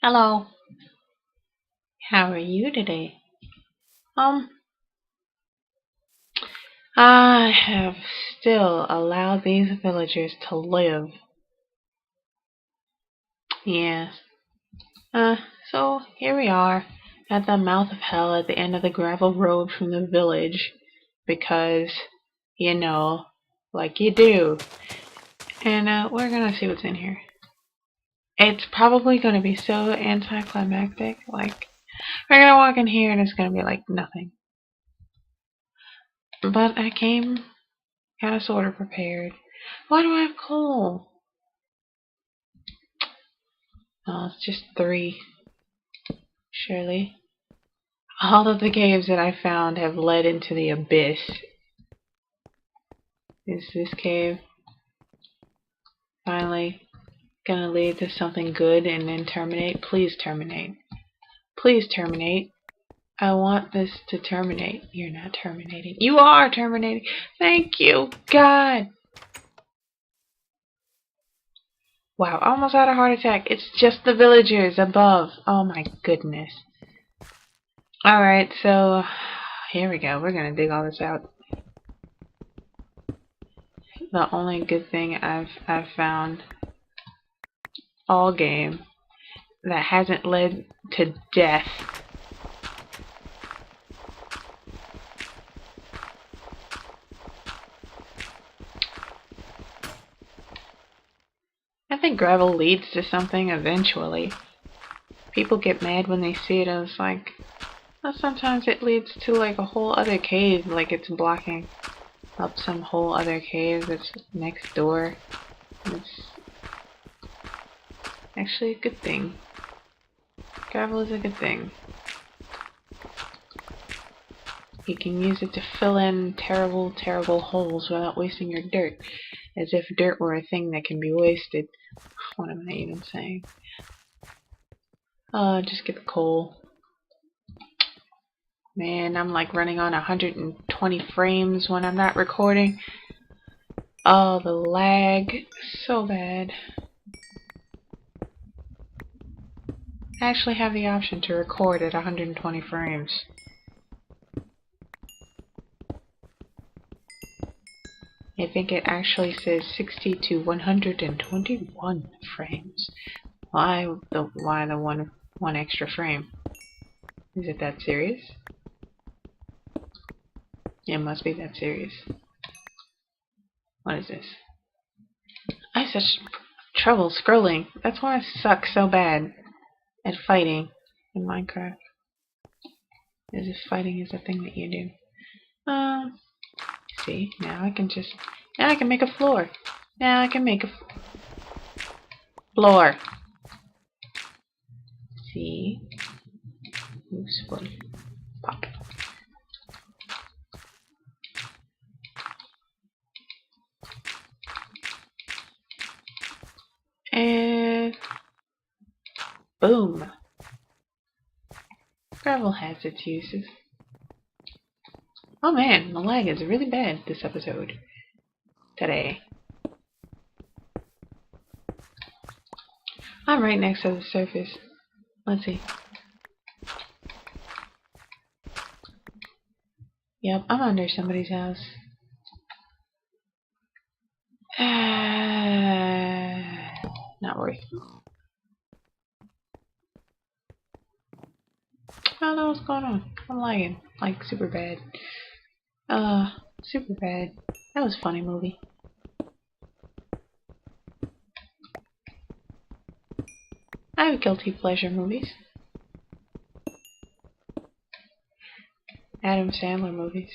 Hello, how are you today? Um, I have still allowed these villagers to live. Yes. So here we are at the mouth of hell at the end of the gravel road from the village because, you know, like you do. And we're gonna see what's in here. It's probably gonna be so anticlimactic. Like, we're gonna walk in here and it's gonna be like nothing. But I came kind of sort of prepared. Why do I have coal? Oh, it's just three, surely. All of the caves that I found have led into the abyss. Is this cave finally gonna lead to something good and then terminate? Please terminate. Please terminate. I want this to terminate. You're not terminating. You are terminating. Thank you, God. Wow, almost had a heart attack. It's just the villagers above. Oh my goodness. Alright, so here we go. We're gonna dig all this out. The only good thing I've found all game that hasn't led to death. I think gravel leads to something eventually. People get mad when they see it. It's like, well, sometimes it leads to like a whole other cave, like it's blocking up some whole other cave that's next door. It's actually a good thing. Gravel is a good thing. You can use it to fill in terrible, terrible holes without wasting your dirt. As if dirt were a thing that can be wasted. What am I even saying? Just get the coal. Man, I'm like running on 120 frames when I'm not recording. Oh, the lag. So bad. I actually have the option to record at 120 frames. I think it actually says 60 to 121 frames. Why the one extra frame? Is it that serious? It must be that serious. What is this? I have such trouble scrolling. That's why I suck so bad at fighting in Minecraft. As if fighting is a thing that you do. See, now I can make a floor. Now I can make a floor. See? Oops, one. Pop. And boom. Gravel has its uses. Oh man, the lag is really bad this episode. Today. I'm right next to the surface. Let's see. Yep, I'm under somebody's house. Not worth it. I don't know what's going on. I'm lagging. Like, super bad. Super bad. That was a funny movie. I have guilty pleasure movies. Adam Sandler movies.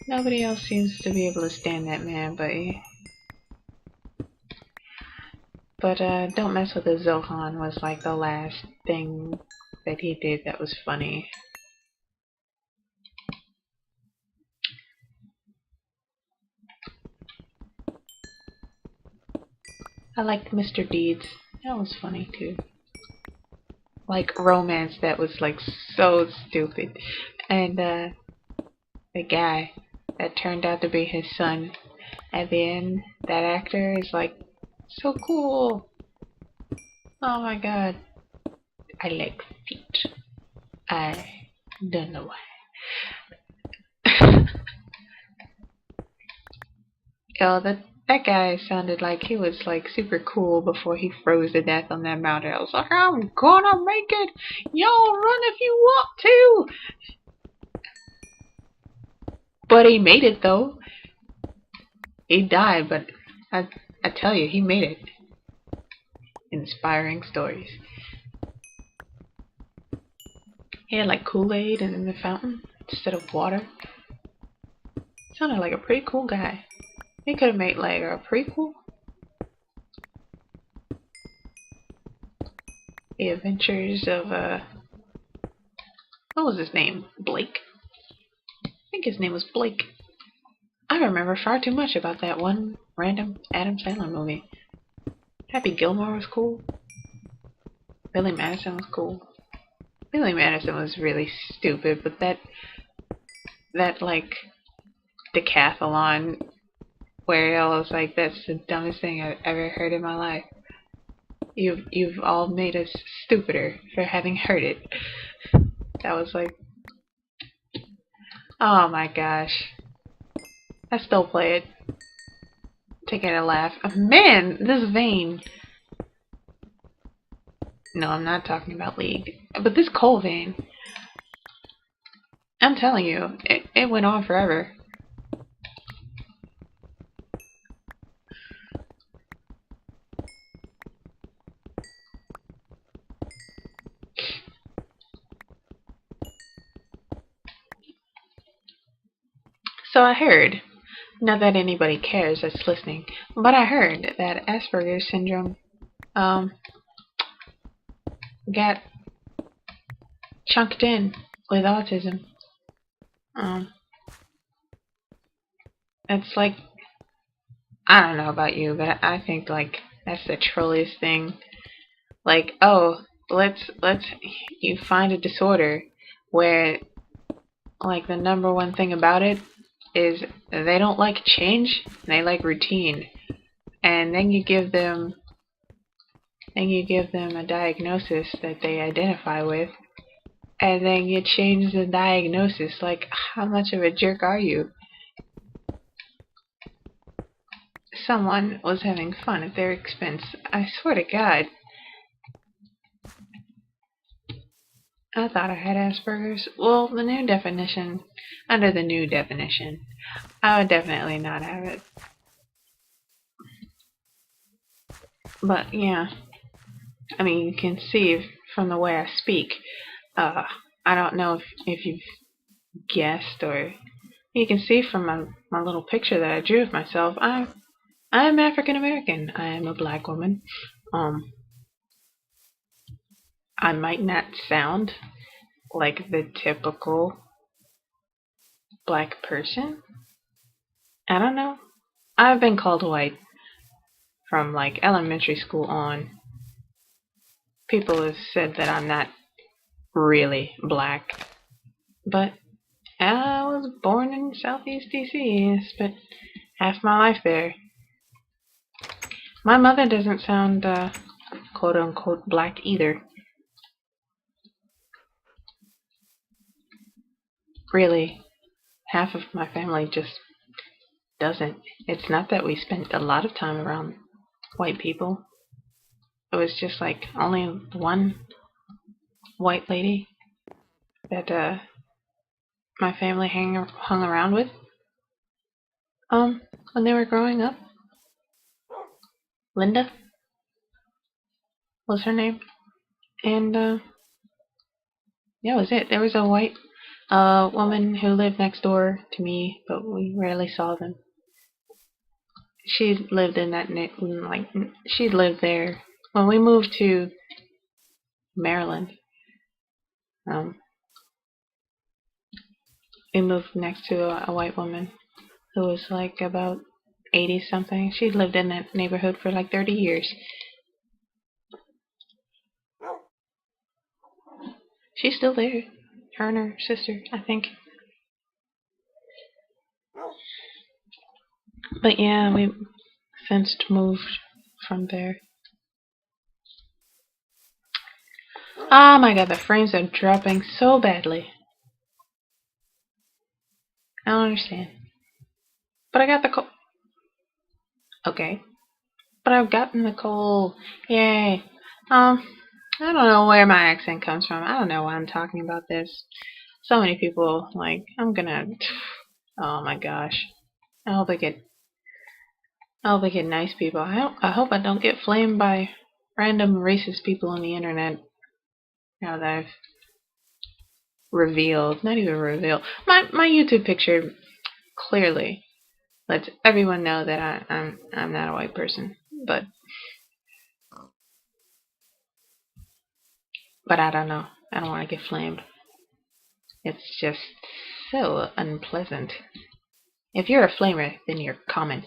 Nobody else seems to be able to stand that man, but Don't Mess with the Zohan was like the last thing that he did that was funny. I liked Mr. Deeds. That was funny too. Like romance that was like so stupid. And the guy that turned out to be his son at the end, that actor is like so cool. Oh my god. I like feet. I don't know why. Yo, that guy sounded like he was like super cool before he froze to death on that mountain. I was like, I'm gonna make it. Y'all run if you want to. But he made it though. He died, but I tell you, he made it. Inspiring stories. He had like Kool-Aid in the fountain instead of water. Sounded like a pretty cool guy. He could have made like a prequel. The Adventures of what was his name? Blake? I think his name was Blake. I remember far too much about that one random Adam Sandler movie. Happy Gilmore was cool. Billy Madison was cool. Billy Madison was really stupid, but that like decathlon where I was like, that's the dumbest thing I've ever heard in my life. You've all made us stupider for having heard it. That was like, oh my gosh. I still play it. Taking a laugh. Man, this vein. No, I'm not talking about League. But this coal vein. I'm telling you, it went on forever. So I heard, not that anybody cares that's listening, but I heard that Asperger's syndrome um, got chunked in with autism. Um, it's like, I don't know about you, but I think like that's the trolliest thing. Like, oh, let's you find a disorder where like the number one thing about it is they don't like change, they like routine. And then you give them a diagnosis that they identify with, and then you change the diagnosis. Like, how much of a jerk are you? Someone was having fun at their expense. I swear to God. I thought I had Asperger's. Well, under the new definition, I would definitely not have it. But yeah, I mean, you can see from the way I speak. Uh, I don't know if you've guessed, or you can see from my little picture that I drew of myself. I'm African American. I am a black woman. Um, I might not sound like the typical black person. I don't know. I've been called white from like elementary school on. People have said that I'm not really black, but I was born in Southeast DC. I spent half my life there. My mother doesn't sound quote unquote black either. Really, half of my family just doesn't. It's not that we spent a lot of time around white people. It was just like only one white lady that my family hung around with when they were growing up. Linda was her name, and yeah, that was it. There was a white woman who lived next door to me, but we rarely saw them. She lived in that like she lived there when we moved to Maryland. Um, we moved next to a white woman who was like about 80 something. She lived in that neighborhood for like 30 years. She's still there. Her and her sister, I think. But yeah, we since moved from there. Oh my god, the frames are dropping so badly. I don't understand. But I got the coal. Okay. But I've gotten the coal. Yay. I don't know where my accent comes from. I don't know why I'm talking about this. So many people, like, I'm gonna. Oh my gosh. I hope I get. I hope I get nice people. I hope I don't get flamed by random racist people on the internet. Now that I've revealed, not even revealed, my YouTube picture clearly lets everyone know that I'm not a white person. But I don't know. I don't want to get flamed. It's just so unpleasant. If you're a flamer, then you're common.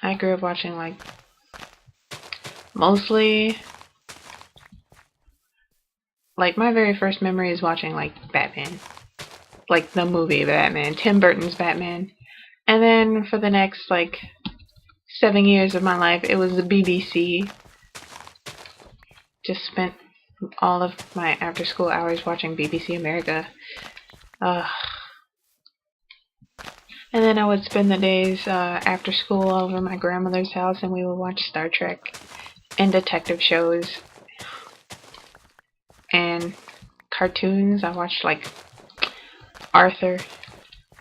I grew up watching like mostly like my very first memory is watching like Batman. Like the movie Batman, Tim Burton's Batman. And then for the next like 7 years of my life it was the BBC. Just spent all of my after school hours watching BBC America. Uh, and then I would spend the days after school over at my grandmother's house and we would watch Star Trek and detective shows and cartoons. I watched like Arthur,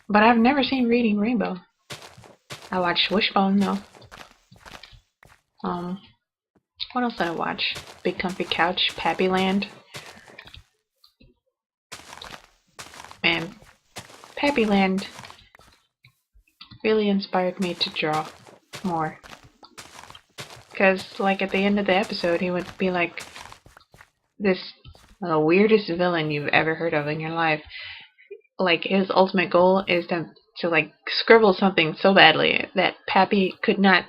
but I've never seen Reading Rainbow. I watched Wishbone though. Um, what else did I watch? Big Comfy Couch, Pappyland. Man, Pappyland really inspired me to draw more. Because, like, at the end of the episode, he would be like, this weirdest villain you've ever heard of in your life. Like, his ultimate goal is to like, scribble something so badly that Pappy could not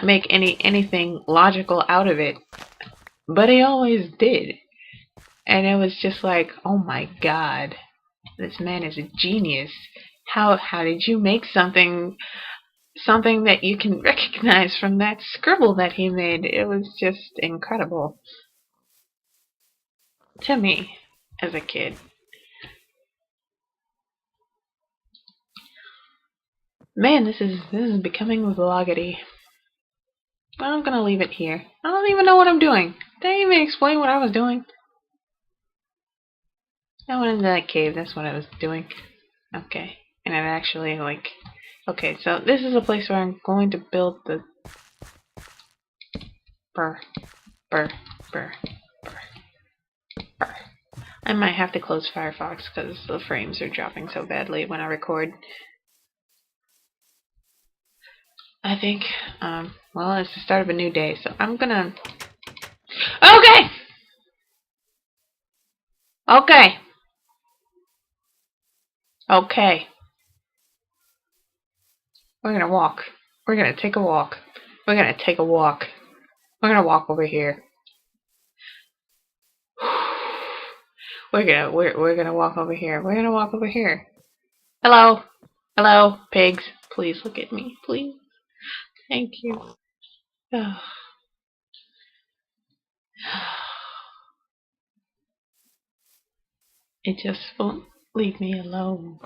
make anything logical out of it. But he always did. And it was just like, oh my god, this man is a genius. How did you make something that you can recognize from that scribble that he made? It was just incredible to me as a kid. Man, this is becoming vloggity. But I'm gonna leave it here. I don't even know what I'm doing. Did I even explain what I was doing? I went into that cave, that's what I was doing. Okay. And it actually, like... Okay, so this is a place where I'm going to build the... Burr. Burr. Burr. Burr. Burr. I might have to close Firefox because the frames are dropping so badly when I record. I think, well, it's the start of a new day, so I'm gonna... Okay! Okay! Okay. We're gonna walk. We're gonna take a walk. We're gonna take a walk. We're gonna walk over here. We're gonna walk over here. We're gonna walk over here. Hello. Hello, pigs. Please look at me. Please. Thank you. It just won't leave me alone.